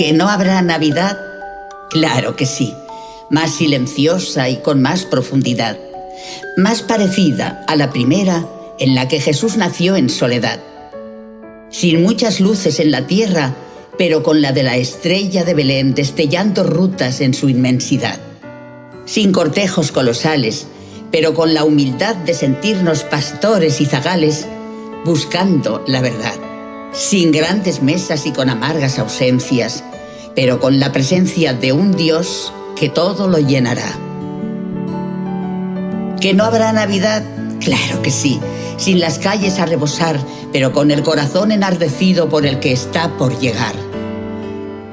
¿Que no habrá Navidad? Claro que sí, más silenciosa y con más profundidad, más parecida a la primera en la que Jesús nació en soledad. Sin muchas luces en la tierra, pero con la de la estrella de Belén destellando rutas en su inmensidad. Sin cortejos colosales, pero con la humildad de sentirnos pastores y zagales, buscando la verdad. Sin grandes mesas y con amargas ausencias, pero con la presencia de un Dios que todo lo llenará. ¿Que no habrá Navidad? Claro que sí, sin las calles a rebosar, pero con el corazón enardecido por el que está por llegar.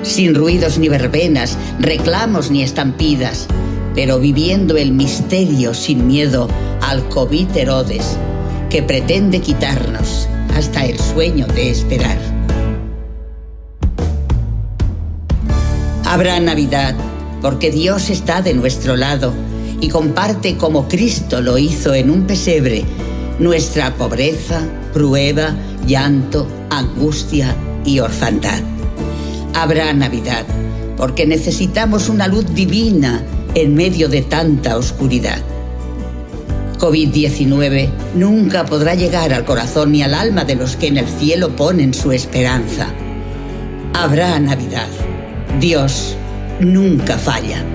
Sin ruidos ni verbenas, reclamos ni estampidas, pero viviendo el misterio sin miedo al COVID Herodes, que pretende quitarnos hasta el sueño de esperar. Habrá Navidad, porque Dios está de nuestro lado y comparte como Cristo lo hizo en un pesebre, nuestra pobreza, prueba, llanto, angustia y orfandad. Habrá Navidad, porque necesitamos una luz divina en medio de tanta oscuridad. COVID-19 nunca podrá llegar al corazón ni al alma de los que en el cielo ponen su esperanza. Habrá Navidad. Dios nunca falla.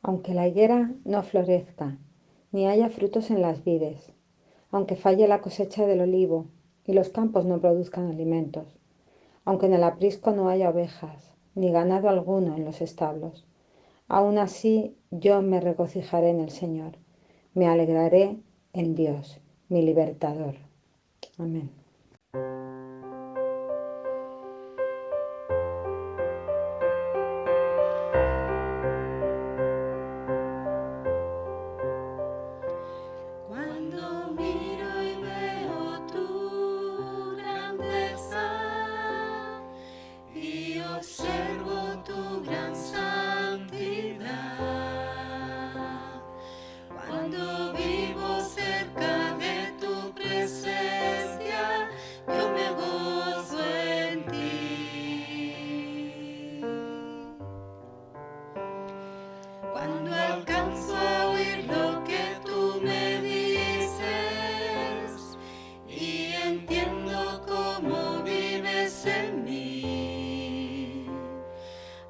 Aunque la higuera no florezca, ni haya frutos en las vides, aunque falle la cosecha del olivo y los campos no produzcan alimentos, aunque en el aprisco no haya ovejas, ni ganado alguno en los establos, aún así yo me regocijaré en el Señor, me alegraré en Dios, mi libertador. Amén. Cuando miro y veo tu grandeza y observo tu gran santidad, cuando vivo cerca de tu presencia, yo me gozo en ti. Cuando alcanzo a oír lo que tú me dices y entiendo cómo vives en mí,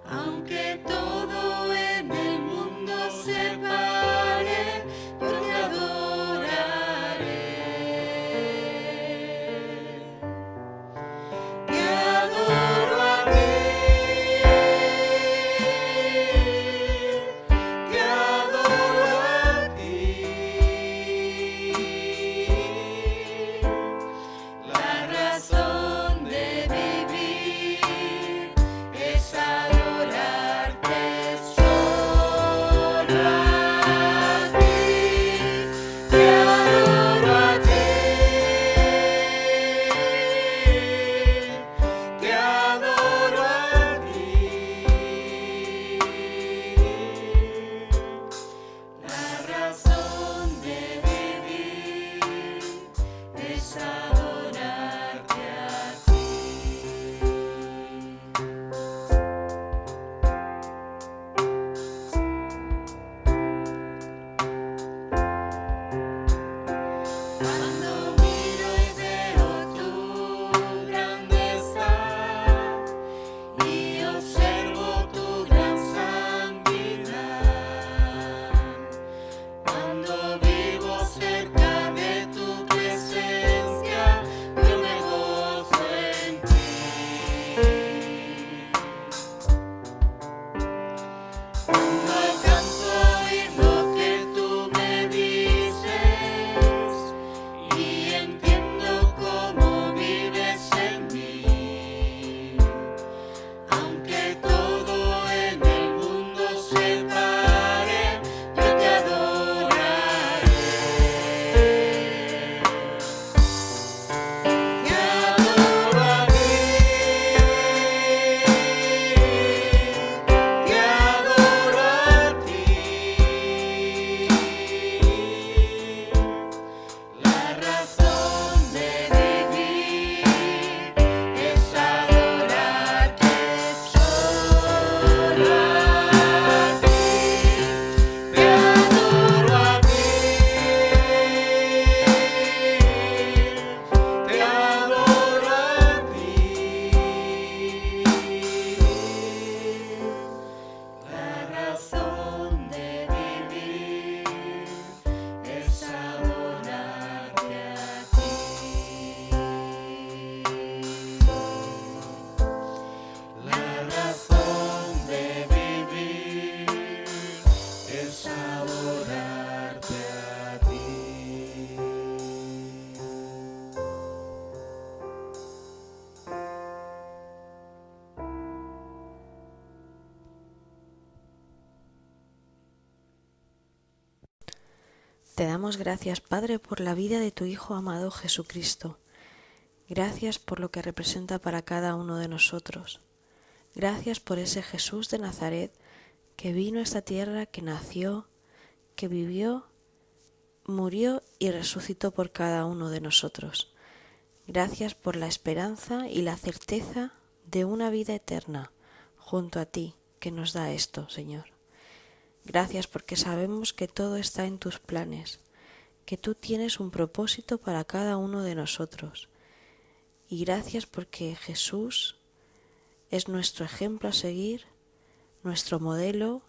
aunque todo en el mundo se pare, yo te adoraré. Te adoro a ti. Te adoro a ti. La razón de vivir es adorarte solo a ti. Te adoro a ti. Te adoro a ti. La razón de vivir es adorarte a ti. Cuando miro y veo tu grandeza y observo tu gran santidad, cuando vivo cerca de tu presencia, yo me gozo en ti. Cuando alcanzo a oír lo que tú me dices y entiendo cómo vives en mí, aunque todo en el mundo se pare, yo te adoraré. Te adoro a ti. Te adoro a ti. La razón de vivir es adorarte solo a ti. Te adoro a ti. Te adoro a ti. La razón de vivir es adorarte a ti. La razón de vivir es adorarte a ti. Te damos gracias, Padre, por la vida de tu Hijo amado Jesucristo. Gracias por lo que representa para cada uno de nosotros. Gracias por ese Jesús de Nazaret que vino a esta tierra, que nació, que vivió, murió y resucitó por cada uno de nosotros. Gracias por la esperanza y la certeza de una vida eterna junto a ti que nos da esto, Señor. Gracias porque sabemos que todo está en tus planes, que tú tienes un propósito para cada uno de nosotros. Y gracias porque Jesús es nuestro ejemplo a seguir, nuestro modelo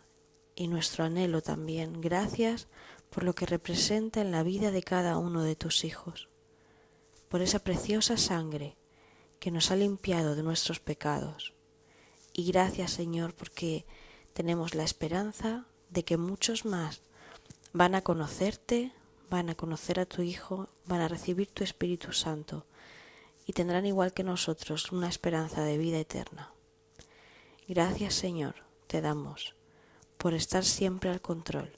y nuestro anhelo también. Gracias por lo que representa en la vida de cada uno de tus hijos, por esa preciosa sangre que nos ha limpiado de nuestros pecados. Y gracias, Señor, porque tenemos la esperanza de que muchos más van a conocerte, van a conocer a tu Hijo, van a recibir tu Espíritu Santo y tendrán igual que nosotros una esperanza de vida eterna. Gracias, Señor, te damos por estar siempre al control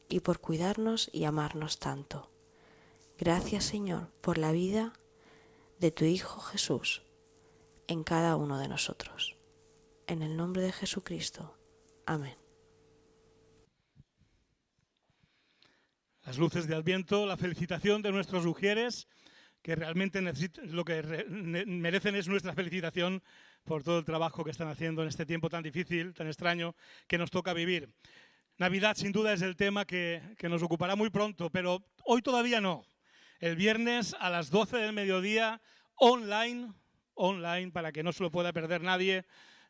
y por cuidarnos y amarnos tanto. Gracias, Señor, por la vida de tu Hijo Jesús en cada uno de nosotros. En el nombre de Jesucristo. Amén. Las luces de Adviento, la felicitación de nuestros ujieres, que realmente lo que merecen es nuestra felicitación por todo el trabajo que están haciendo en este tiempo tan difícil, tan extraño, que nos toca vivir. Navidad sin duda es el tema que nos ocupará muy pronto, pero hoy todavía no. El viernes a las 12 del mediodía, online, para que no se lo pueda perder nadie,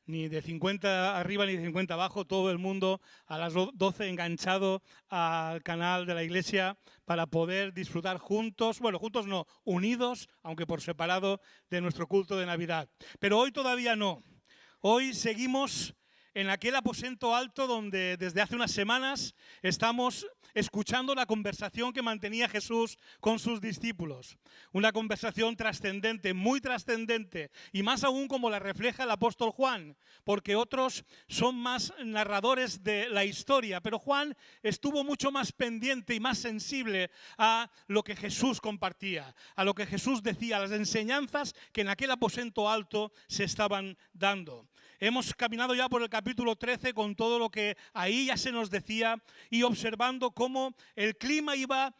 ni de 50 arriba ni de 50 abajo, todo el mundo a las 12 enganchado al canal de la Iglesia para poder disfrutar juntos, bueno, juntos no, unidos, aunque por separado, de nuestro culto de Navidad. Pero hoy todavía no. Hoy seguimos en aquel aposento alto donde desde hace unas semanas estamos escuchando la conversación que mantenía Jesús con sus discípulos. Una conversación trascendente, muy trascendente, y más aún como la refleja el apóstol Juan, porque otros son más narradores de la historia, pero Juan estuvo mucho más pendiente y más sensible a lo que Jesús compartía, a lo que Jesús decía, a las enseñanzas que en aquel aposento alto se estaban dando. Hemos caminado ya por el capítulo 13 con todo lo que ahí ya se nos decía y observando cómo el clima iba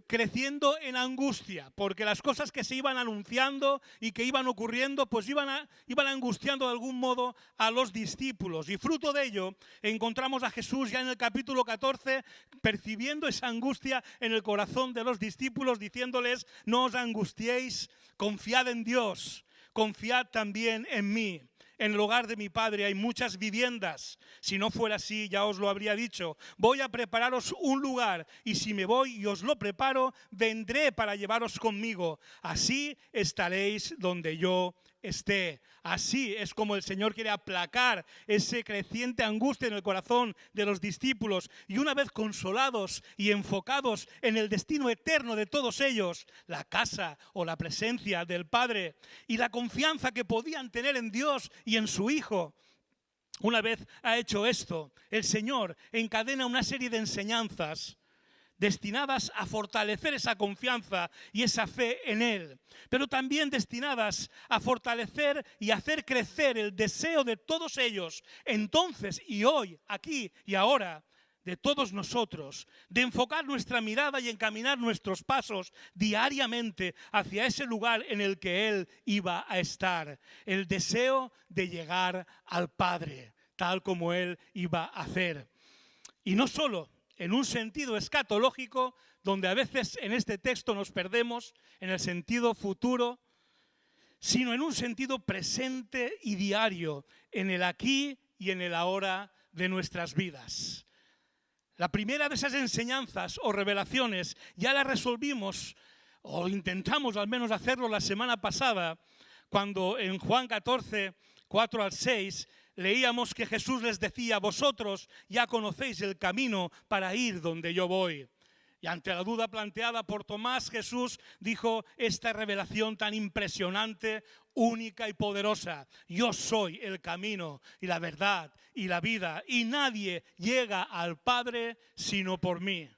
creciendo en angustia, porque las cosas que se iban anunciando y que iban ocurriendo, pues iban angustiando de algún modo a los discípulos. Y fruto de ello encontramos a Jesús ya en el capítulo 14 percibiendo esa angustia en el corazón de los discípulos, diciéndoles: no os angustiéis, confiad en Dios, confiad también en mí. En el hogar de mi Padre hay muchas viviendas. Si no fuera así, ya os lo habría dicho. Voy a prepararos un lugar, y si me voy y os lo preparo, vendré para llevaros conmigo. Así estaréis donde yo esté. Así es como el Señor quiere aplacar ese creciente angustia en el corazón de los discípulos, y una vez consolados y enfocados en el destino eterno de todos ellos, la casa o la presencia del Padre y la confianza que podían tener en Dios y en su Hijo. Una vez ha hecho esto, el Señor encadena una serie de enseñanzas destinadas a fortalecer esa confianza y esa fe en Él, pero también destinadas a fortalecer y hacer crecer el deseo de todos ellos, entonces y hoy, aquí y ahora, de todos nosotros, de enfocar nuestra mirada y encaminar nuestros pasos diariamente hacia ese lugar en el que Él iba a estar, el deseo de llegar al Padre, tal como Él iba a hacer. Y no solo en un sentido escatológico, donde a veces en este texto nos perdemos, en el sentido futuro, sino en un sentido presente y diario, en el aquí y en el ahora de nuestras vidas. La primera de esas enseñanzas o revelaciones ya la resolvimos, o intentamos al menos hacerlo la semana pasada, cuando en Juan 14, 4 al 6, leíamos que Jesús les decía: vosotros ya conocéis el camino para ir donde yo voy. Y ante la duda planteada por Tomás, Jesús dijo esta revelación tan impresionante, única y poderosa: yo soy el camino y la verdad y la vida, y nadie llega al Padre sino por mí.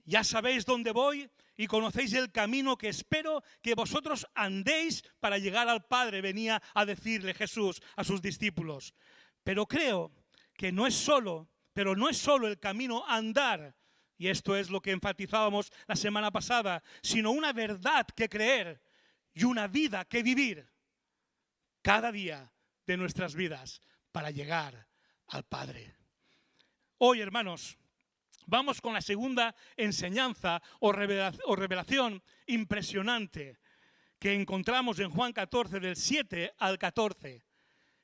Ya sabéis dónde voy y conocéis el camino que espero que vosotros andéis para llegar al Padre, venía a decirle Jesús a sus discípulos. Pero creo que no es solo el camino a andar, y esto es lo que enfatizábamos la semana pasada, sino una verdad que creer y una vida que vivir cada día de nuestras vidas para llegar al Padre. Hoy, hermanos, vamos con la segunda enseñanza o revelación impresionante que encontramos en Juan 14, del 7 al 14,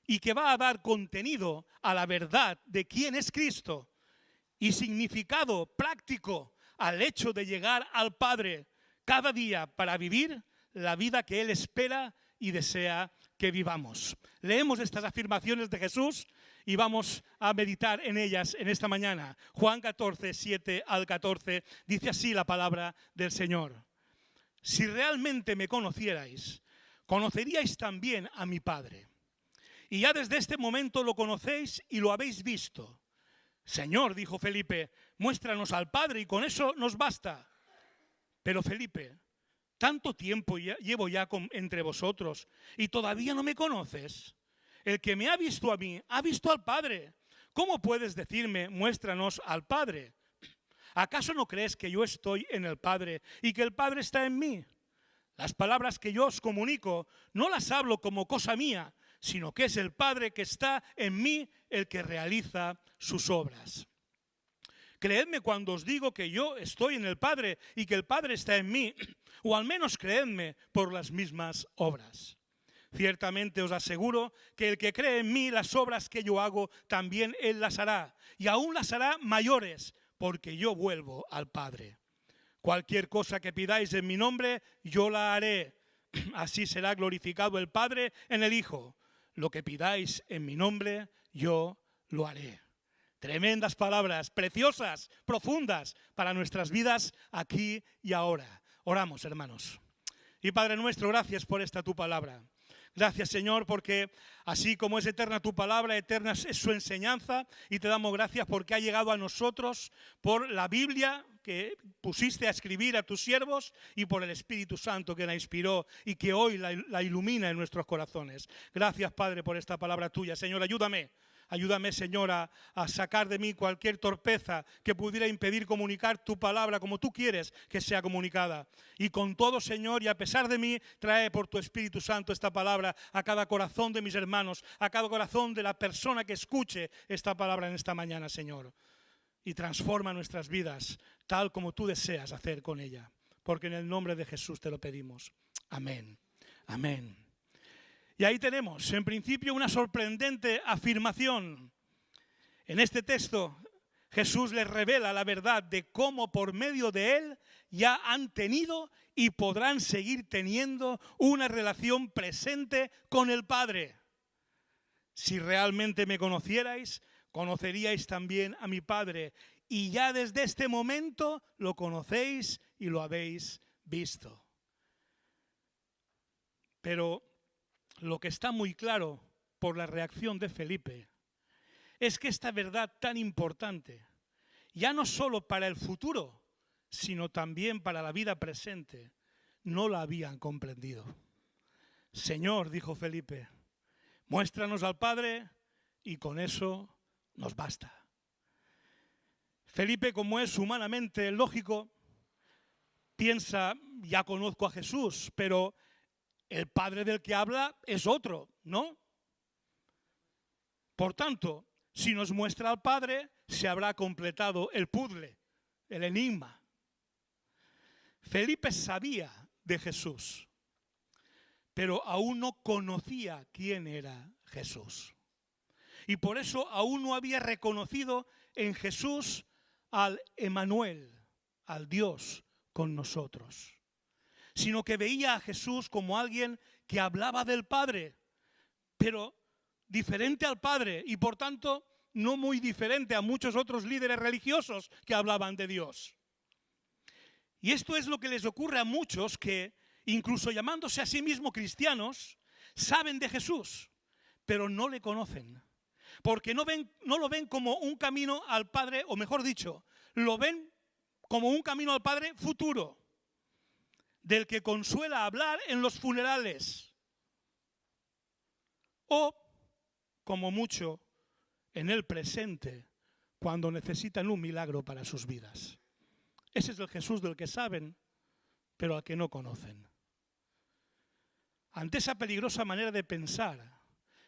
y que va a dar contenido a la verdad de quién es Cristo y significado práctico al hecho de llegar al Padre cada día para vivir la vida que Él espera y desea que vivamos. Leemos estas afirmaciones de Jesús y vamos a meditar en ellas en esta mañana. Juan 14, 7 al 14, dice así la palabra del Señor. Si realmente me conocierais, conoceríais también a mi Padre. Y ya desde este momento lo conocéis y lo habéis visto. Señor, dijo Felipe, muéstranos al Padre y con eso nos basta. Pero Felipe, tanto tiempo llevo ya entre vosotros y todavía no me conoces. El que me ha visto a mí, ha visto al Padre. ¿Cómo puedes decirme, muéstranos al Padre? ¿Acaso no crees que yo estoy en el Padre y que el Padre está en mí? Las palabras que yo os comunico no las hablo como cosa mía, sino que es el Padre que está en mí el que realiza sus obras. Creedme cuando os digo que yo estoy en el Padre y que el Padre está en mí, o al menos creedme por las mismas obras. Ciertamente os aseguro que el que cree en mí, las obras que yo hago, también él las hará, y aún las hará mayores, porque yo vuelvo al Padre. Cualquier cosa que pidáis en mi nombre, yo la haré. Así será glorificado el Padre en el Hijo. Lo que pidáis en mi nombre, yo lo haré. Tremendas palabras, preciosas, profundas para nuestras vidas aquí y ahora. Oramos, hermanos. Y Padre nuestro, gracias por esta tu palabra. Gracias, Señor, porque así como es eterna tu palabra, eterna es su enseñanza, y te damos gracias porque ha llegado a nosotros por la Biblia que pusiste a escribir a tus siervos y por el Espíritu Santo que la inspiró y que hoy la ilumina en nuestros corazones. Gracias, Padre, por esta palabra tuya. Señor, ayúdame. Ayúdame, Señor, a sacar de mí cualquier torpeza que pudiera impedir comunicar tu palabra como tú quieres que sea comunicada. Y con todo, Señor, y a pesar de mí, trae por tu Espíritu Santo esta palabra a cada corazón de mis hermanos, a cada corazón de la persona que escuche esta palabra en esta mañana, Señor. Y transforma nuestras vidas tal como tú deseas hacer con ella. Porque en el nombre de Jesús te lo pedimos. Amén. Amén. Y ahí tenemos, en principio, una sorprendente afirmación. En este texto, Jesús les revela la verdad de cómo por medio de Él ya han tenido y podrán seguir teniendo una relación presente con el Padre. Si realmente me conocierais, conoceríais también a mi Padre. Y ya desde este momento lo conocéis y lo habéis visto. Pero lo que está muy claro por la reacción de Felipe es que esta verdad tan importante, ya no solo para el futuro, sino también para la vida presente, no la habían comprendido. Señor, dijo Felipe, muéstranos al Padre y con eso nos basta. Felipe, como es humanamente lógico, piensa, ya conozco a Jesús, pero el Padre del que habla es otro, ¿no? Por tanto, si nos muestra al Padre, se habrá completado el puzzle, el enigma. Felipe sabía de Jesús, pero aún no conocía quién era Jesús. Y por eso aún no había reconocido en Jesús al Emmanuel, al Dios con nosotros, sino que veía a Jesús como alguien que hablaba del Padre, pero diferente al Padre y por tanto no muy diferente a muchos otros líderes religiosos que hablaban de Dios. Y esto es lo que les ocurre a muchos que, incluso llamándose a sí mismos cristianos, saben de Jesús, pero no le conocen, porque no lo ven como un camino al Padre, o mejor dicho, lo ven como un camino al Padre futuro, del que consuela hablar en los funerales, o, como mucho, en el presente, cuando necesitan un milagro para sus vidas. Ese es el Jesús del que saben, pero al que no conocen. Ante esa peligrosa manera de pensar,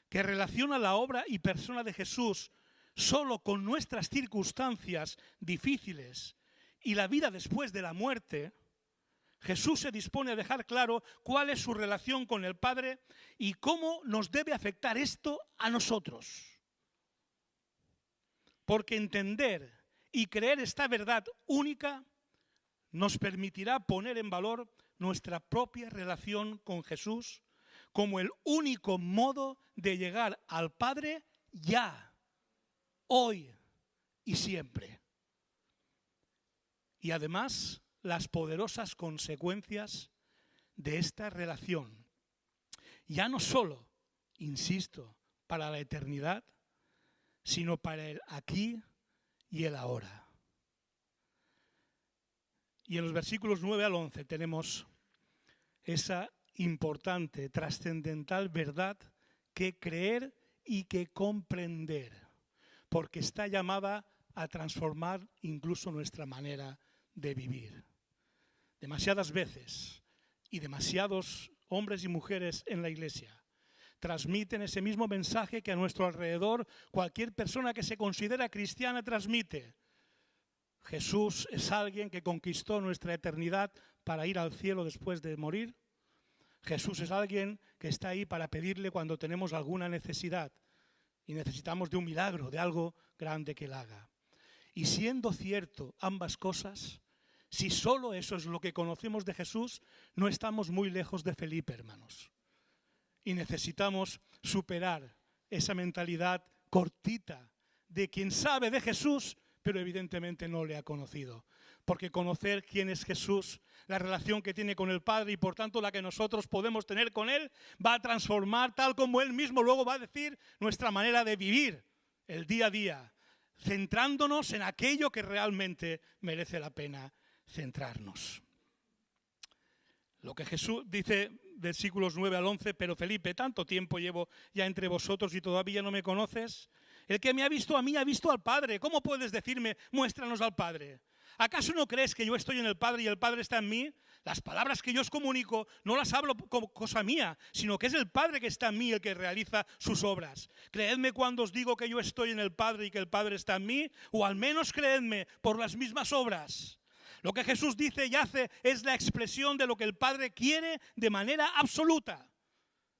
que relaciona la obra y persona de Jesús solo con nuestras circunstancias difíciles y la vida después de la muerte, Jesús se dispone a dejar claro cuál es su relación con el Padre y cómo nos debe afectar esto a nosotros. Porque entender y creer esta verdad única nos permitirá poner en valor nuestra propia relación con Jesús como el único modo de llegar al Padre ya, hoy y siempre. Y además, las poderosas consecuencias de esta relación, ya no solo, insisto, para la eternidad, sino para el aquí y el ahora. Y en los versículos 9 al 11 tenemos esa importante, trascendental verdad que creer y que comprender, porque está llamada a transformar incluso nuestra manera de vivir. Demasiadas veces y demasiados hombres y mujeres en la iglesia transmiten ese mismo mensaje que a nuestro alrededor cualquier persona que se considera cristiana transmite. Jesús es alguien que conquistó nuestra eternidad para ir al cielo después de morir. Jesús es alguien que está ahí para pedirle cuando tenemos alguna necesidad y necesitamos de un milagro, de algo grande que Él haga. Y siendo cierto ambas cosas, si solo eso es lo que conocemos de Jesús, no estamos muy lejos de Felipe, hermanos. Y necesitamos superar esa mentalidad cortita de quien sabe de Jesús, pero evidentemente no le ha conocido. Porque conocer quién es Jesús, la relación que tiene con el Padre y por tanto la que nosotros podemos tener con Él, va a transformar, tal como Él mismo luego va a decir, nuestra manera de vivir el día a día, centrándonos en aquello que realmente merece la pena centrarnos. Lo que Jesús dice, versículos 9 al 11, pero Felipe, tanto tiempo llevo ya entre vosotros y todavía no me conoces. El que me ha visto a mí ha visto al Padre. ¿Cómo puedes decirme, muéstranos al Padre? ¿Acaso no crees que yo estoy en el Padre y el Padre está en mí? Las palabras que yo os comunico no las hablo como cosa mía, sino que es el Padre que está en mí el que realiza sus obras. Creedme cuando os digo que yo estoy en el Padre y que el Padre está en mí, o al menos creedme por las mismas obras. Lo que Jesús dice y hace es la expresión de lo que el Padre quiere de manera absoluta.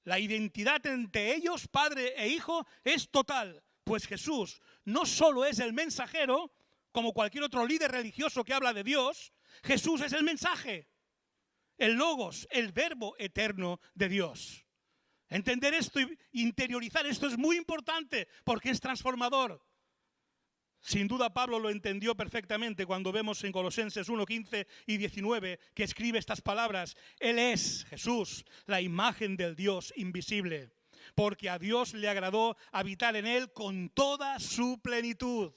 La identidad entre ellos, Padre e Hijo, es total. Pues Jesús no solo es el mensajero, como cualquier otro líder religioso que habla de Dios, Jesús es el mensaje, el logos, el verbo eterno de Dios. Entender esto y interiorizar esto es muy importante porque es transformador. Sin duda Pablo lo entendió perfectamente cuando vemos en Colosenses 1, 15 y 19 que escribe estas palabras. Él es, Jesús, la imagen del Dios invisible, porque a Dios le agradó habitar en él con toda su plenitud.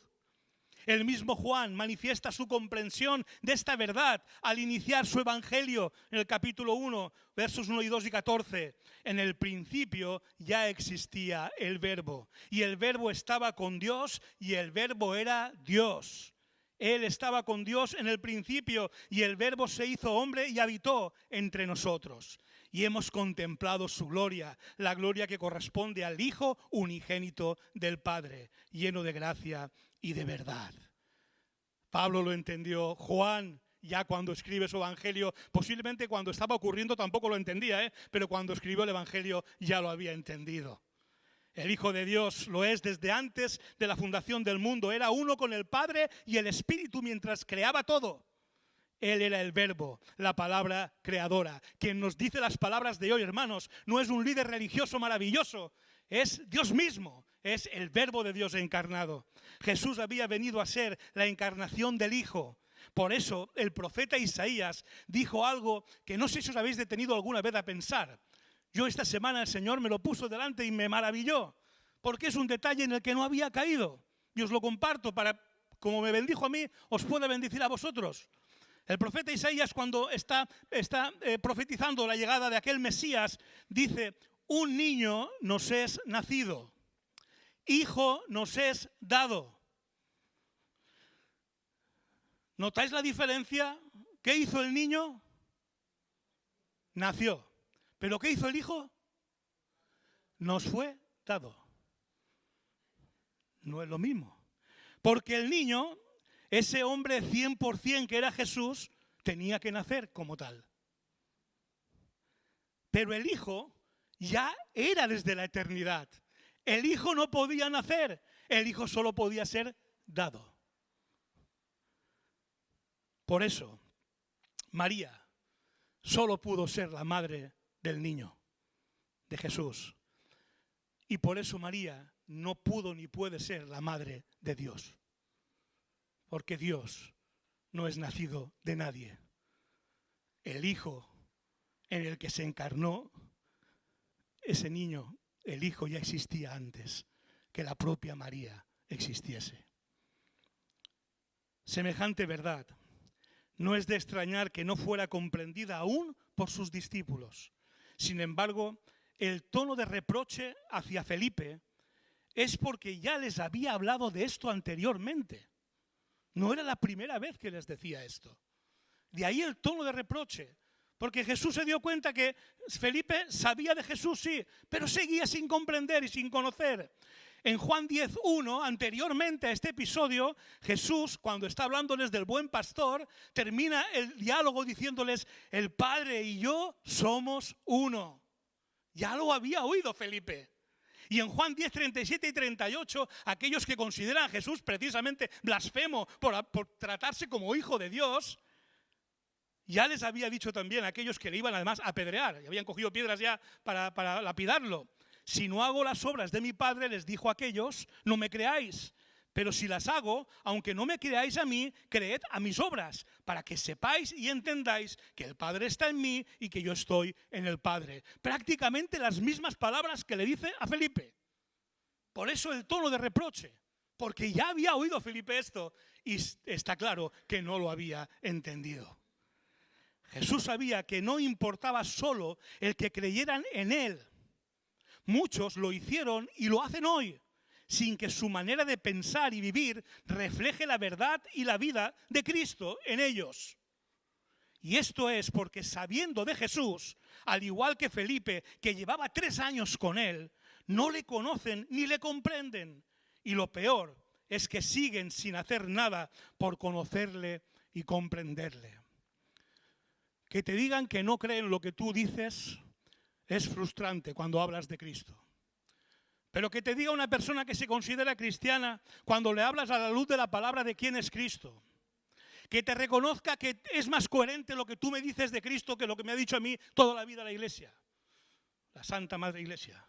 El mismo Juan manifiesta su comprensión de esta verdad al iniciar su evangelio en el capítulo 1, versos 1 y 2 y 14. En el principio ya existía el Verbo, y el Verbo estaba con Dios, y el Verbo era Dios. Él estaba con Dios en el principio, y el Verbo se hizo hombre y habitó entre nosotros. Y hemos contemplado su gloria, la gloria que corresponde al Hijo unigénito del Padre, lleno de gracia y de verdad. Pablo lo entendió. Juan, ya cuando escribe su evangelio, posiblemente cuando estaba ocurriendo tampoco lo entendía, pero cuando escribió el evangelio ya lo había entendido. El Hijo de Dios lo es desde antes de la fundación del mundo. Era uno con el Padre y el Espíritu mientras creaba todo. Él era el Verbo, la palabra creadora. Quien nos dice las palabras de hoy, hermanos, no es un líder religioso maravilloso, es Dios mismo, es el Verbo de Dios encarnado. Jesús había venido a ser la encarnación del Hijo. Por eso el profeta Isaías dijo algo que no sé si os habéis detenido alguna vez a pensar. Yo esta semana el Señor me lo puso delante y me maravilló, porque es un detalle en el que no había caído. Y os lo comparto para, como me bendijo a mí, os puede bendecir a vosotros. El profeta Isaías, cuando está profetizando la llegada de aquel Mesías, dice: un niño nos es nacido, hijo nos es dado. ¿Notáis la diferencia? ¿Qué hizo el niño? Nació. ¿Pero qué hizo el hijo? Nos fue dado. No es lo mismo. Porque el niño, ese hombre 100% que era Jesús, tenía que nacer como tal. Pero el Hijo ya era desde la eternidad. El Hijo no podía nacer, el Hijo solo podía ser dado. Por eso, María solo pudo ser la madre del niño, de Jesús. Y por eso María no pudo ni puede ser la madre de Dios. Porque Dios no es nacido de nadie. El Hijo en el que se encarnó, ese niño, el Hijo ya existía antes que la propia María existiese. Semejante verdad no es de extrañar que no fuera comprendida aún por sus discípulos. Sin embargo, el tono de reproche hacia Felipe es porque ya les había hablado de esto anteriormente. No era la primera vez que les decía esto. De ahí el tono de reproche. Porque Jesús se dio cuenta que Felipe sabía de Jesús, sí, pero seguía sin comprender y sin conocer. En Juan 10:1, anteriormente a este episodio, Jesús, cuando está hablándoles del buen pastor, termina el diálogo diciéndoles: el Padre y yo somos uno. Ya lo había oído Felipe. Y en Juan 10, 37 y 38, aquellos que consideran a Jesús precisamente blasfemo por tratarse como hijo de Dios, ya les había dicho también a aquellos que le iban además a apedrear, y habían cogido piedras ya para lapidarlo: si no hago las obras de mi Padre, les dijo a aquellos, no me creáis. Pero si las hago, aunque no me creáis a mí, creed a mis obras, para que sepáis y entendáis que el Padre está en mí y que yo estoy en el Padre. Prácticamente las mismas palabras que le dice a Felipe. Por eso el tono de reproche, porque ya había oído Felipe esto y está claro que no lo había entendido. Jesús sabía que no importaba solo el que creyeran en Él. Muchos lo hicieron y lo hacen hoy, sin que su manera de pensar y vivir refleje la verdad y la vida de Cristo en ellos. Y esto es porque sabiendo de Jesús, al igual que Felipe, que llevaba 3 años con él, no le conocen ni le comprenden. Y lo peor es que siguen sin hacer nada por conocerle y comprenderle. Que te digan que no creen lo que tú dices es frustrante cuando hablas de Cristo. Pero que te diga una persona que se considera cristiana cuando le hablas a la luz de la palabra de quién es Cristo, que te reconozca que es más coherente lo que tú me dices de Cristo que lo que me ha dicho a mí toda la vida la Iglesia, la Santa Madre Iglesia,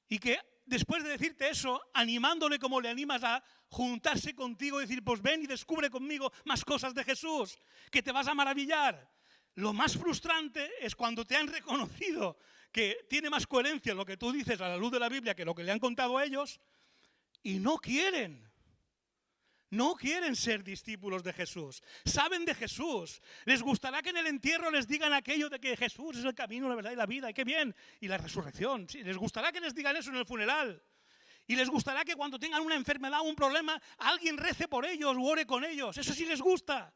y que después de decirte eso, animándole como le animas a juntarse contigo y decir: pues ven y descubre conmigo más cosas de Jesús, que te vas a maravillar. Lo más frustrante es cuando te han reconocido que tiene más coherencia lo que tú dices a la luz de la Biblia que lo que le han contado a ellos, y no quieren ser discípulos de Jesús. Saben de Jesús. Les gustará que en el entierro les digan aquello de que Jesús es el camino, la verdad y la vida, y qué bien, y la resurrección. Sí, les gustará que les digan eso en el funeral. Y les gustará que cuando tengan una enfermedad o un problema, alguien rece por ellos o ore con ellos. Eso sí les gusta.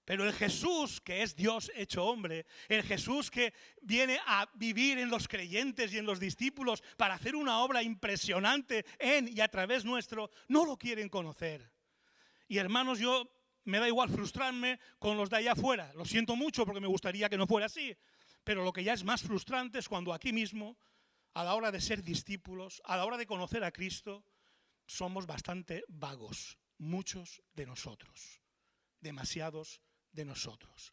Pero el Jesús que es Dios hecho hombre, el Jesús que viene a vivir en los creyentes y en los discípulos para hacer una obra impresionante en y a través nuestro, no lo quieren conocer. Y hermanos, yo me da igual frustrarme con los de allá afuera. Lo siento mucho porque me gustaría que no fuera así. Pero lo que ya es más frustrante es cuando aquí mismo, a la hora de ser discípulos, a la hora de conocer a Cristo, somos bastante vagos, muchos de nosotros, demasiados de nosotros.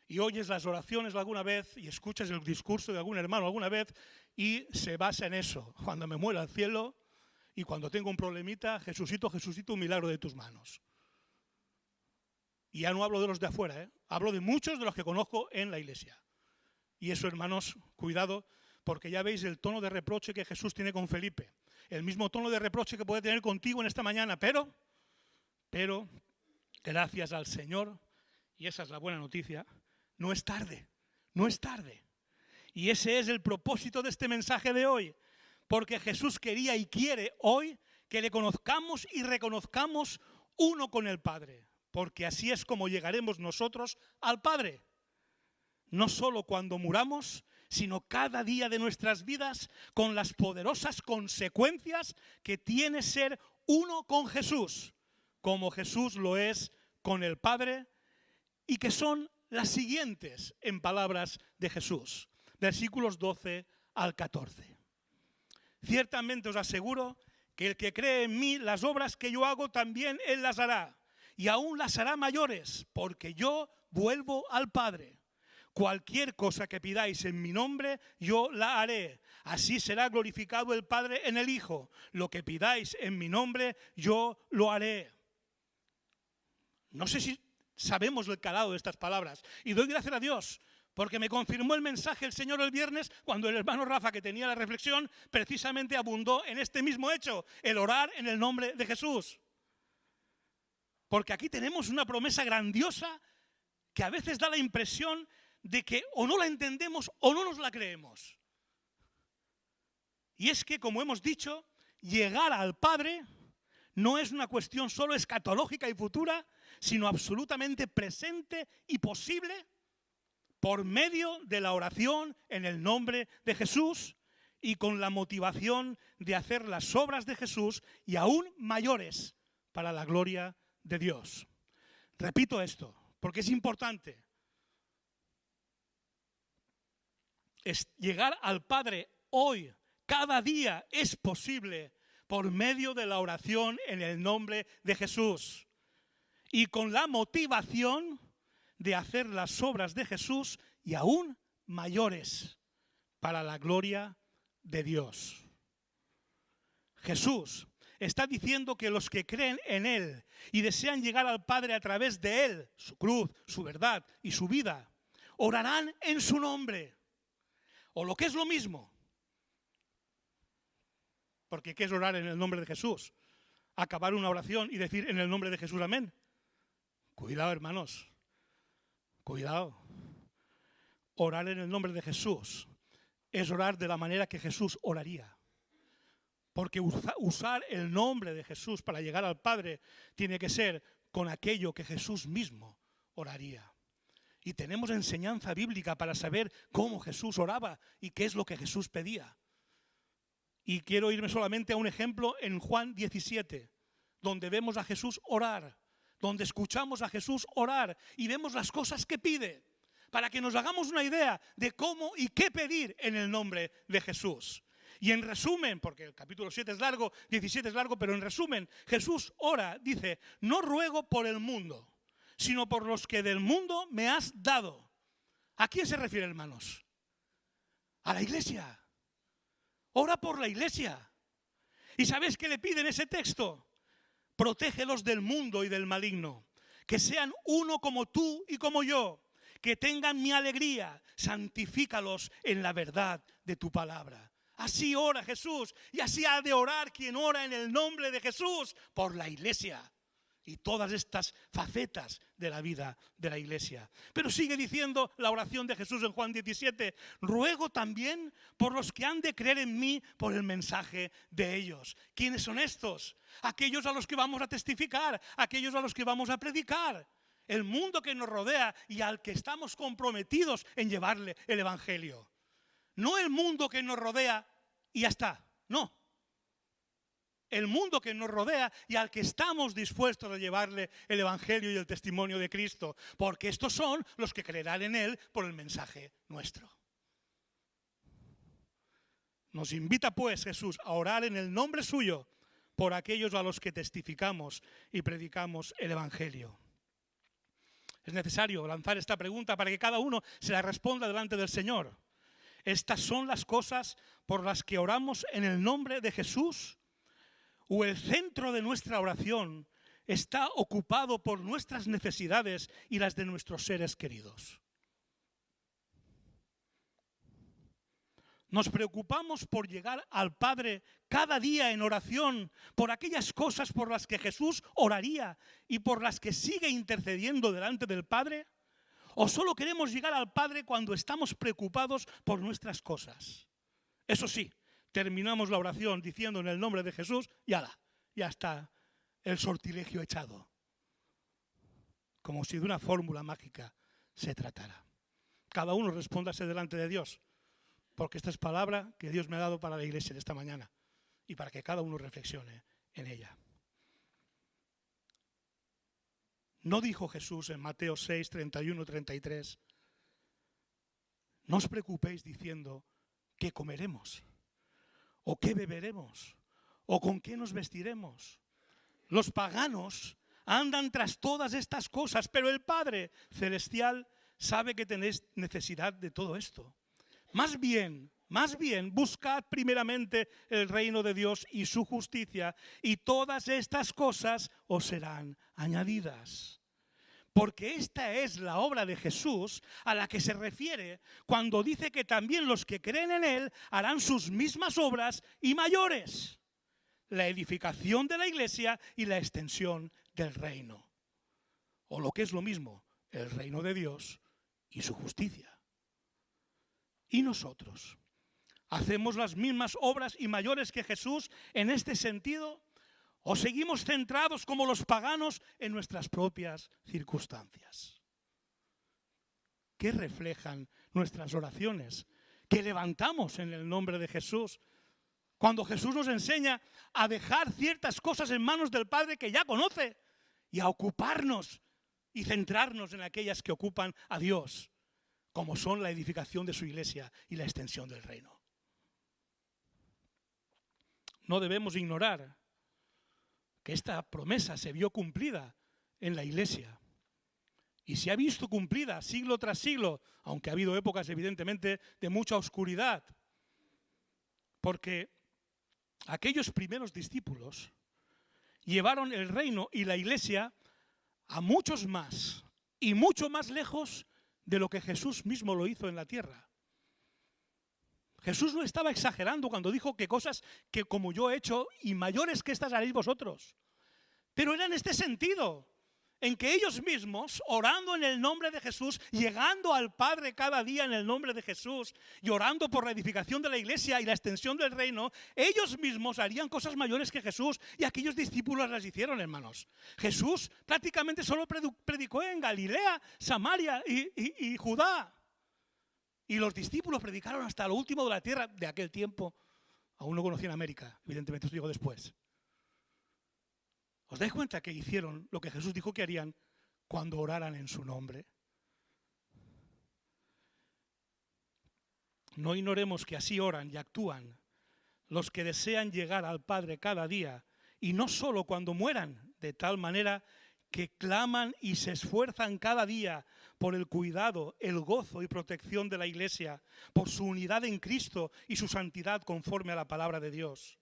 Y oyes las oraciones alguna vez y escuchas el discurso de algún hermano alguna vez y se basa en eso: cuando me muera al cielo y cuando tengo un problemita, Jesucito, Jesucito, un milagro de tus manos. Y ya no hablo de los de afuera, hablo de muchos de los que conozco en la iglesia. Y eso, hermanos, cuidado, porque ya veis el tono de reproche que Jesús tiene con Felipe, el mismo tono de reproche que puede tener contigo en esta mañana, pero gracias al Señor, y esa es la buena noticia, no es tarde, no es tarde. Y ese es el propósito de este mensaje de hoy, porque Jesús quería y quiere hoy que le conozcamos y reconozcamos uno con el Padre, porque así es como llegaremos nosotros al Padre. No solo cuando muramos, sino cada día de nuestras vidas, con las poderosas consecuencias que tiene ser uno con Jesús, como Jesús lo es con el Padre, y que son las siguientes en palabras de Jesús, versículos 12 al 14. Ciertamente os aseguro que el que cree en mí, las obras que yo hago también él las hará, y aún las hará mayores, porque yo vuelvo al Padre. Cualquier cosa que pidáis en mi nombre, yo la haré. Así será glorificado el Padre en el Hijo. Lo que pidáis en mi nombre, yo lo haré. No sé si sabemos el calado de estas palabras. Y doy gracias a Dios, porque me confirmó el mensaje el Señor el viernes, cuando el hermano Rafa, que tenía la reflexión, precisamente abundó en este mismo hecho, el orar en el nombre de Jesús. Porque aquí tenemos una promesa grandiosa que a veces da la impresión de que o no la entendemos o no nos la creemos. Y es que, como hemos dicho, llegar al Padre no es una cuestión solo escatológica y futura, sino absolutamente presente y posible por medio de la oración en el nombre de Jesús y con la motivación de hacer las obras de Jesús y aún mayores para la gloria de Dios. Repito esto, porque es importante. Llegar al Padre hoy, cada día, es posible por medio de la oración en el nombre de Jesús y con la motivación de hacer las obras de Jesús y aún mayores para la gloria de Dios. Jesús está diciendo que los que creen en Él y desean llegar al Padre a través de Él, su cruz, su verdad y su vida, orarán en su nombre. O lo que es lo mismo, porque ¿qué es orar en el nombre de Jesús? Acabar una oración y decir en el nombre de Jesús amén. Cuidado, hermanos, cuidado. Orar en el nombre de Jesús es orar de la manera que Jesús oraría. Porque usar el nombre de Jesús para llegar al Padre tiene que ser con aquello que Jesús mismo oraría. Y tenemos enseñanza bíblica para saber cómo Jesús oraba y qué es lo que Jesús pedía. Y quiero irme solamente a un ejemplo en Juan 17, donde vemos a Jesús orar, donde escuchamos a Jesús orar y vemos las cosas que pide, para que nos hagamos una idea de cómo y qué pedir en el nombre de Jesús. Y en resumen, porque el capítulo 7 es largo, 17 es largo, pero en resumen, Jesús ora, dice, no ruego por el mundo, sino por los que del mundo me has dado. ¿A quién se refiere, hermanos? A la iglesia. Ora por la iglesia. ¿Y sabéis qué le pide en ese texto? Protégelos del mundo y del maligno. Que sean uno como tú y como yo. Que tengan mi alegría. Santifícalos en la verdad de tu palabra. Así ora Jesús. Y así ha de orar quien ora en el nombre de Jesús por la iglesia. Y todas estas facetas de la vida de la iglesia. Pero sigue diciendo la oración de Jesús en Juan 17. Ruego también por los que han de creer en mí por el mensaje de ellos. ¿Quiénes son estos? Aquellos a los que vamos a testificar, aquellos a los que vamos a predicar. El mundo que nos rodea y al que estamos comprometidos en llevarle el evangelio. No el mundo que nos rodea y ya está, no. El mundo que nos rodea y al que estamos dispuestos a llevarle el evangelio y el testimonio de Cristo, porque estos son los que creerán en Él por el mensaje nuestro. Nos invita pues Jesús a orar en el nombre suyo por aquellos a los que testificamos y predicamos el evangelio. Es necesario lanzar esta pregunta para que cada uno se la responda delante del Señor. ¿Estas son las cosas por las que oramos en el nombre de Jesús? ¿O el centro de nuestra oración está ocupado por nuestras necesidades y las de nuestros seres queridos? Nos preocupamos por llegar al Padre cada día en oración por aquellas cosas por las que Jesús oraría y por las que sigue intercediendo delante del Padre. ¿O solo queremos llegar al Padre cuando estamos preocupados por nuestras cosas? Eso sí, terminamos la oración diciendo en el nombre de Jesús y ala, ya está el sortilegio echado. Como si de una fórmula mágica se tratara. Cada uno respóndase delante de Dios, porque esta es palabra que Dios me ha dado para la iglesia de esta mañana y para que cada uno reflexione en ella. ¿No dijo Jesús en Mateo 6, 31, 33? No os preocupéis diciendo ¿qué comeremos? ¿O qué beberemos? ¿O con qué nos vestiremos? Los paganos andan tras todas estas cosas, pero el Padre Celestial sabe que tenéis necesidad de todo esto. Más bien, buscad primeramente el reino de Dios y su justicia, y todas estas cosas os serán añadidas. Porque esta es la obra de Jesús a la que se refiere cuando dice que también los que creen en Él harán sus mismas obras y mayores. La edificación de la iglesia y la extensión del reino. O lo que es lo mismo, el reino de Dios y su justicia. Y nosotros, ¿hacemos las mismas obras y mayores que Jesús en este sentido? ¿O seguimos centrados como los paganos en nuestras propias circunstancias? ¿Qué reflejan nuestras oraciones que levantamos en el nombre de Jesús? Cuando Jesús nos enseña a dejar ciertas cosas en manos del Padre que ya conoce y a ocuparnos y centrarnos en aquellas que ocupan a Dios, como son la edificación de su iglesia y la extensión del reino. No debemos ignorar que esta promesa se vio cumplida en la iglesia y se ha visto cumplida siglo tras siglo, aunque ha habido épocas evidentemente de mucha oscuridad, porque aquellos primeros discípulos llevaron el reino y la iglesia a muchos más y mucho más lejos de lo que Jesús mismo lo hizo en la tierra. Jesús no estaba exagerando cuando dijo que cosas que como yo he hecho y mayores que estas haréis vosotros. Pero era en este sentido, en que ellos mismos, orando en el nombre de Jesús, llegando al Padre cada día en el nombre de Jesús y orando por la edificación de la iglesia y la extensión del reino, ellos mismos harían cosas mayores que Jesús y aquellos discípulos las hicieron, hermanos. Jesús prácticamente solo predicó en Galilea, Samaria y Judá. Y los discípulos predicaron hasta lo último de la tierra de aquel tiempo. Aún no conocían América, evidentemente, esto digo después. ¿Os dais cuenta que hicieron lo que Jesús dijo que harían cuando oraran en su nombre? No ignoremos que así oran y actúan los que desean llegar al Padre cada día, y no solo cuando mueran, de tal manera que claman y se esfuerzan cada día por el cuidado, el gozo y protección de la iglesia, por su unidad en Cristo y su santidad conforme a la palabra de Dios.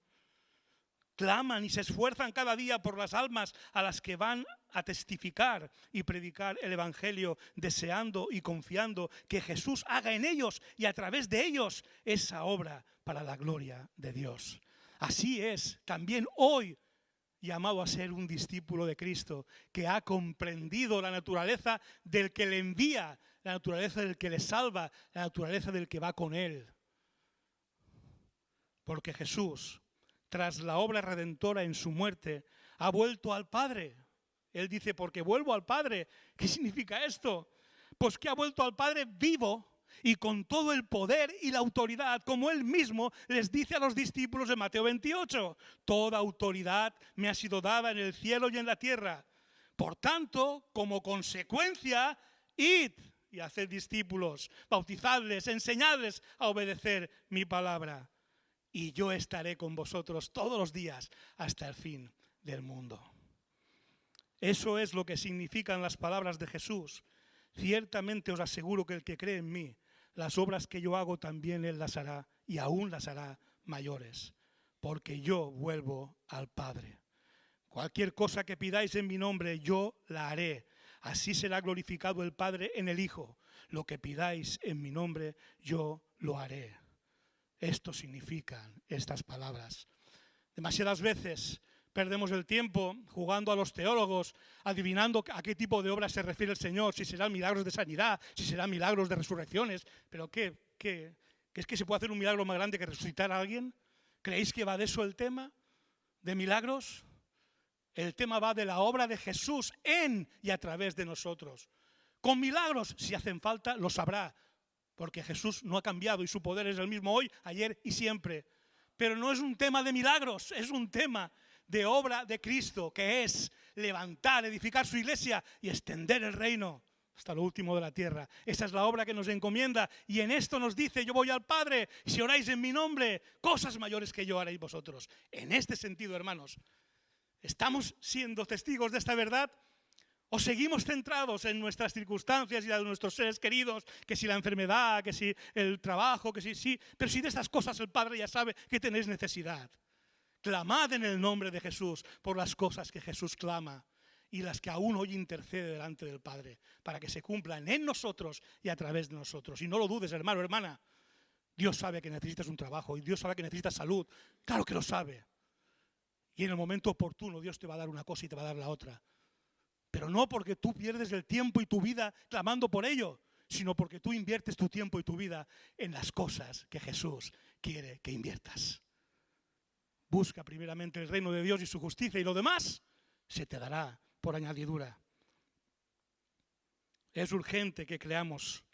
Claman y se esfuerzan cada día por las almas a las que van a testificar y predicar el Evangelio, deseando y confiando que Jesús haga en ellos y a través de ellos esa obra para la gloria de Dios. Así es también hoy llamado a ser un discípulo de Cristo, que ha comprendido la naturaleza del que le envía, la naturaleza del que le salva, la naturaleza del que va con él. Porque Jesús, tras la obra redentora en su muerte, ha vuelto al Padre. Él dice, porque vuelvo al Padre. ¿Qué significa esto? Pues que ha vuelto al Padre vivo y con todo el poder y la autoridad, como Él mismo les dice a los discípulos de Mateo 28. Toda autoridad me ha sido dada en el cielo y en la tierra. Por tanto, como consecuencia, id y haced discípulos, bautizadles, enseñadles a obedecer mi palabra. Y yo estaré con vosotros todos los días hasta el fin del mundo. Eso es lo que significan las palabras de Jesús. Ciertamente os aseguro que el que cree en mí, las obras que yo hago también él las hará y aún las hará mayores, porque yo vuelvo al Padre. Cualquier cosa que pidáis en mi nombre, yo la haré. Así será glorificado el Padre en el Hijo. Lo que pidáis en mi nombre, yo lo haré. Esto significan estas palabras. Demasiadas veces perdemos el tiempo jugando a los teólogos, adivinando a qué tipo de obras se refiere el Señor, si serán milagros de sanidad, si serán milagros de resurrecciones. ¿Pero qué? ¿Es que se puede hacer un milagro más grande que resucitar a alguien? ¿Creéis que va de eso el tema? ¿De milagros? El tema va de la obra de Jesús en y a través de nosotros. Con milagros, si hacen falta, los habrá, porque Jesús no ha cambiado y su poder es el mismo hoy, ayer y siempre. Pero no es un tema de milagros, es un tema de obra de Cristo, que es levantar, edificar su iglesia y extender el reino hasta lo último de la tierra. Esa es la obra que nos encomienda y en esto nos dice, yo voy al Padre, si oráis en mi nombre, cosas mayores que yo haréis vosotros. En este sentido, hermanos, ¿Estamos siendo testigos de esta verdad? ¿O seguimos centrados en nuestras circunstancias y las de nuestros seres queridos? Que si la enfermedad, que si el trabajo, que si sí. Pero si de estas cosas el Padre ya sabe que tenéis necesidad. Clamad en el nombre de Jesús por las cosas que Jesús clama y las que aún hoy intercede delante del Padre, para que se cumplan en nosotros y a través de nosotros. Y no lo dudes, hermano, hermana. Dios sabe que necesitas un trabajo y Dios sabe que necesitas salud. Claro que lo sabe. Y en el momento oportuno Dios te va a dar una cosa y te va a dar la otra. Pero no porque tú pierdes el tiempo y tu vida clamando por ello, sino porque tú inviertes tu tiempo y tu vida en las cosas que Jesús quiere que inviertas. Busca primeramente el reino de Dios y su justicia, y lo demás se te dará por añadidura. Es urgente que creamos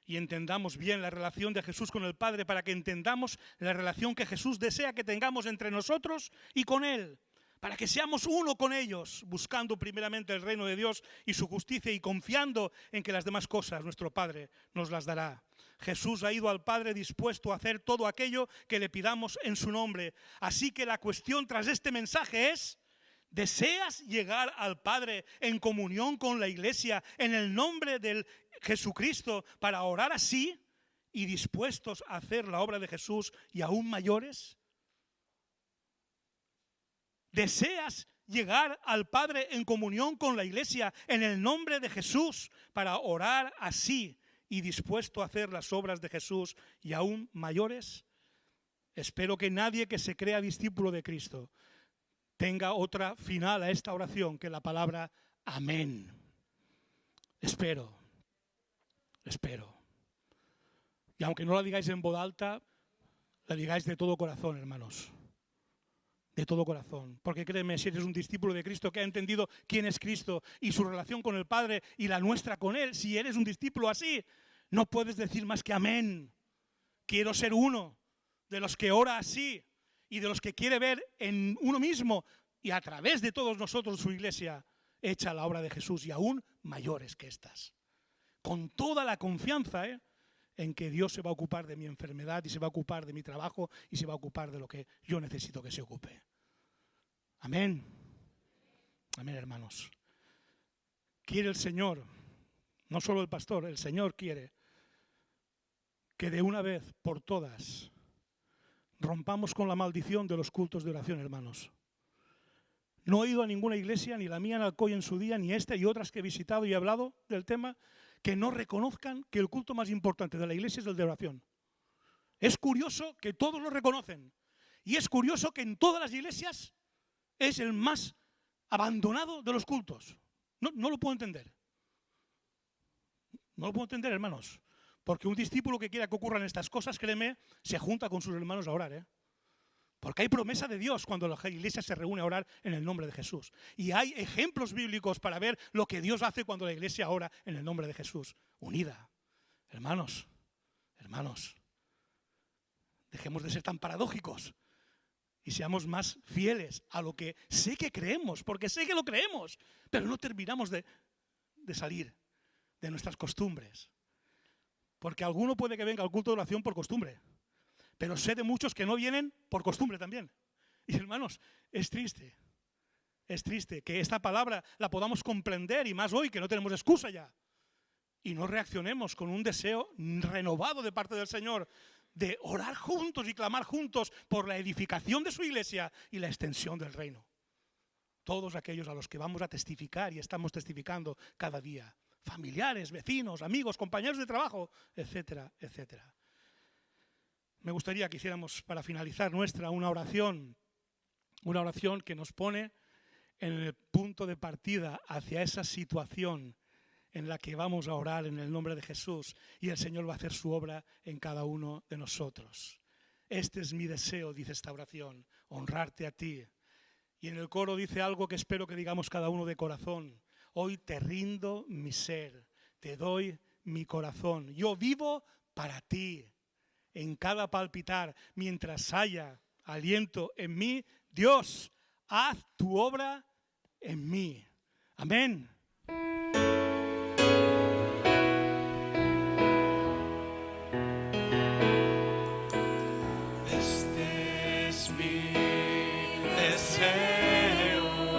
y entendamos bien la relación de Jesús con el Padre, para que entendamos la relación que Jesús desea que tengamos entre nosotros y con Él. Para que seamos uno con ellos, buscando primeramente el reino de Dios y su justicia y confiando en que las demás cosas nuestro Padre nos las dará. Jesús ha ido al Padre dispuesto a hacer todo aquello que le pidamos en su nombre. Así que la cuestión tras este mensaje es: ¿deseas llegar al Padre en comunión con la Iglesia en el nombre del Jesucristo para orar así y dispuestos a hacer la obra de Jesús y aún mayores? ¿Deseas llegar al Padre en comunión con la Iglesia en el nombre de Jesús para orar así y dispuesto a hacer las obras de Jesús y aún mayores? Espero que nadie que se crea discípulo de Cristo tenga otra final a esta oración que la palabra amén. Espero. Y aunque no la digáis en voz alta, la digáis de todo corazón, hermanos. De todo corazón. Porque créeme, si eres un discípulo de Cristo que ha entendido quién es Cristo y su relación con el Padre y la nuestra con Él, si eres un discípulo así, no puedes decir más que amén. Quiero ser uno de los que ora así y de los que quiere ver en uno mismo y a través de todos nosotros su Iglesia hecha la obra de Jesús y aún mayores que estas. Con toda la confianza en que Dios se va a ocupar de mi enfermedad y se va a ocupar de mi trabajo y se va a ocupar de lo que yo necesito que se ocupe. Amén. Amén, hermanos. Quiere el Señor, no solo el pastor, el Señor quiere que de una vez por todas rompamos con la maldición de los cultos de oración, hermanos. No he ido a ninguna iglesia, ni la mía en Alcoy en su día, ni esta y otras que he visitado y he hablado del tema, que no reconozcan que el culto más importante de la iglesia es el de oración. Es curioso que todos lo reconocen. Y es curioso que en todas las iglesias es el más abandonado de los cultos. No lo puedo entender. No lo puedo entender, hermanos. Porque un discípulo que quiera que ocurran estas cosas, créeme, se junta con sus hermanos a orar, Porque hay promesa de Dios cuando la iglesia se reúne a orar en el nombre de Jesús. Y hay ejemplos bíblicos para ver lo que Dios hace cuando la iglesia ora en el nombre de Jesús. Unida. Hermanos, dejemos de ser tan paradójicos y seamos más fieles a lo que sé que creemos, porque sé que lo creemos, pero no terminamos de salir de nuestras costumbres. Porque alguno puede que venga al culto de oración por costumbre. Pero sé de muchos que no vienen por costumbre también. Y hermanos, es triste que esta palabra la podamos comprender, y más hoy que no tenemos excusa ya. Y no reaccionemos con un deseo renovado de parte del Señor de orar juntos y clamar juntos por la edificación de su iglesia y la extensión del reino. Todos aquellos a los que vamos a testificar y estamos testificando cada día. Familiares, vecinos, amigos, compañeros de trabajo, etcétera, etcétera. Me gustaría que hiciéramos para finalizar una oración que nos pone en el punto de partida hacia esa situación en la que vamos a orar en el nombre de Jesús y el Señor va a hacer su obra en cada uno de nosotros. Este es mi deseo, dice esta oración, honrarte a ti. Y en el coro dice algo que espero que digamos cada uno de corazón. Hoy te rindo mi ser, te doy mi corazón. Yo vivo para ti. En cada palpitar, mientras haya aliento en mí, Dios, haz tu obra en mí. Amén. Este es mi deseo.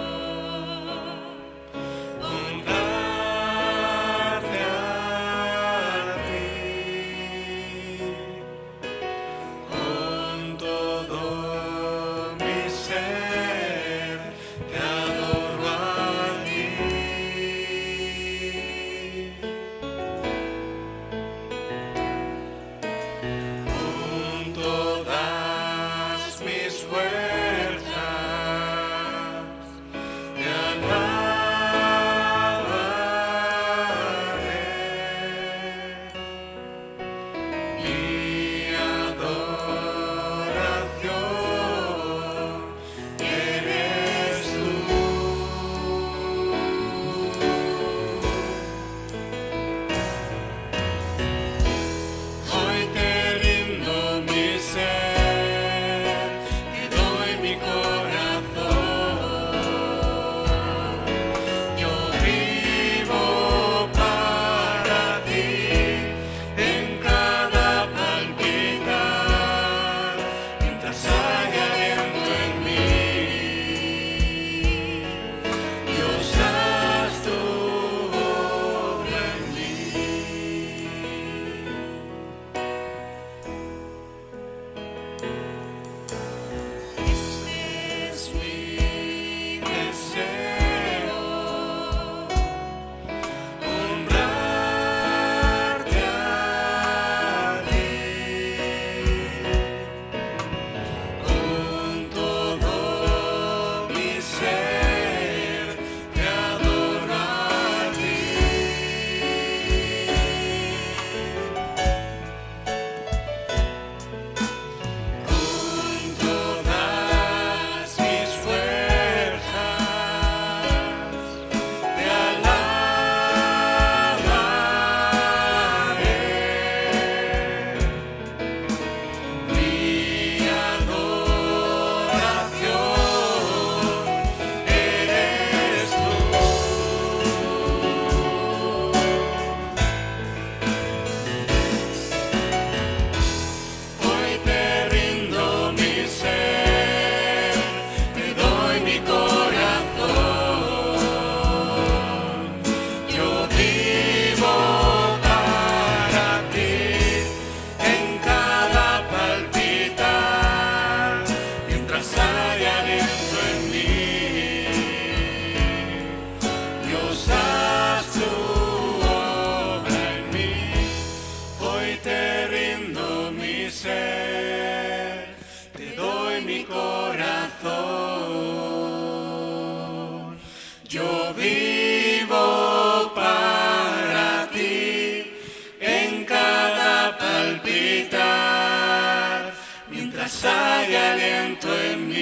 esperanza y aliento en mí.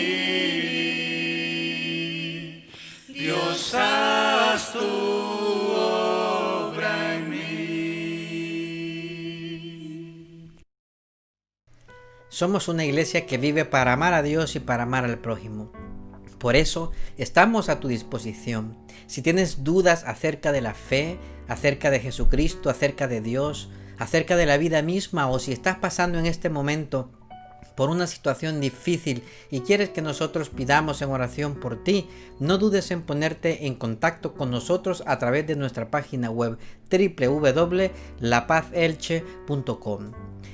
Dios, haz tu obra en mí. Somos una iglesia que vive para amar a Dios y para amar al prójimo. Por eso estamos a tu disposición. Si tienes dudas acerca de la fe, acerca de Jesucristo, acerca de Dios, acerca de la vida misma, o si estás pasando en este momento por una situación difícil y quieres que nosotros pidamos en oración por ti, no dudes en ponerte en contacto con nosotros a través de nuestra página web www.lapazelche.com.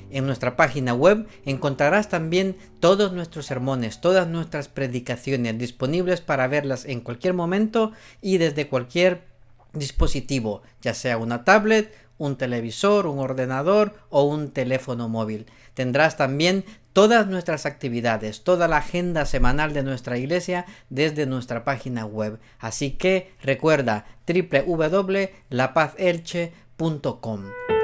En nuestra página web encontrarás también todos nuestros sermones, todas nuestras predicaciones disponibles para verlas en cualquier momento y desde cualquier dispositivo, ya sea una tablet, un televisor, un ordenador o un teléfono móvil. Tendrás también todas nuestras actividades, toda la agenda semanal de nuestra iglesia desde nuestra página web. Así que recuerda www.lapazelche.com.